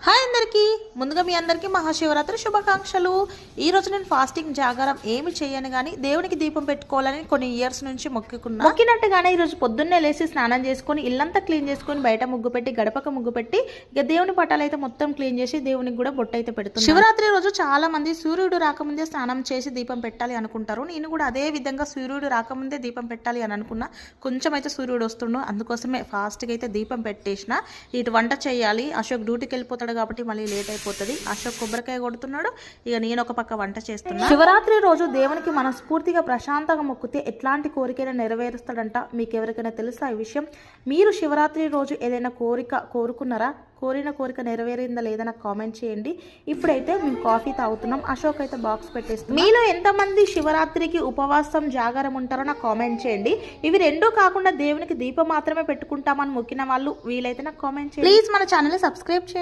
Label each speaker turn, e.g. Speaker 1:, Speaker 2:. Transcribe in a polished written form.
Speaker 1: Hi అందరికీ ముందుగా మీ అందరికీ మహాశివరాత్రి శుభాకాంక్షలు. ఈరోజు నేను ఫాస్టింగ్ జాగారం ఏమి చేయను కానీ దేవునికి దీపం పెట్టుకోవాలని కొన్ని ఇయర్స్ నుంచి మొక్కినట్టుగానే ఈరోజు పొద్దున్నే లేచి స్నానం చేసుకొని ఇల్లంతా క్లీన్ చేసుకొని బయట ముగ్గు పెట్టి గడపక ముగ్గు పెట్టి ఇక దేవుని పటాలు అయితే మొత్తం క్లీన్ చేసి దేవునికి కూడా బొట్టు అయితే పెడుతుంది. శివరాత్రి రోజు చాలా మంది సూర్యుడు రాకముందే స్నానం చేసి దీపం పెట్టాలి అనుకుంటారు. నేను కూడా అదే విధంగా సూర్యుడు రాకముందే దీపం పెట్టాలి అని అనుకున్నా. కొంచెం అయితే సూర్యుడు వస్తుండు, అందుకోసమే ఫాస్ట్గా అయితే దీపం పెట్టేసిన. ఇటు వంట చేయాలి, అశోక్ డ్యూటీకి వెళ్ళిపోతాడు కాబట్టి మళ్ళీ లేట్ అయిపోతుంది. అశోక్ కొబ్బరికాయ కొడుతున్నాడు, ఇక నేను ఒక పక్క వంట చేస్తున్నా. శివరాత్రి రోజు దేవునికి మనస్ఫూర్తిగా ప్రశాంతంగా మొక్కితే ఎట్లాంటి కోరికైనా నెరవేరుస్తాడంట. మీకు ఎవరికైనా తెలుసా ఈ విషయం? మీరు శివరాత్రి రోజు ఏదైనా కోరుకున్నారా? కోరిన కోరిక నెరవేరిందా లేదా నాకు కామెంట్ చేయండి. ఇప్పుడైతే మేము కాఫీ తాగుతున్నాం. అశోక్ అయితే బాక్స్ పెట్టేస్తాం. మీలో ఎంతమంది శివరాత్రికి ఉపవాసం జాగారం ఉంటారో నాకు కామెంట్ చేయండి. ఇవి రెండూ కాకుండా దేవునికి దీపం మాత్రమే పెట్టుకుంటామని మొక్కిన వాళ్ళు వీలైతే నాకు కామెంట్ చేయండి. ప్లీజ్ మన ఛానల్ సబ్స్క్రైబ్ చేయండి.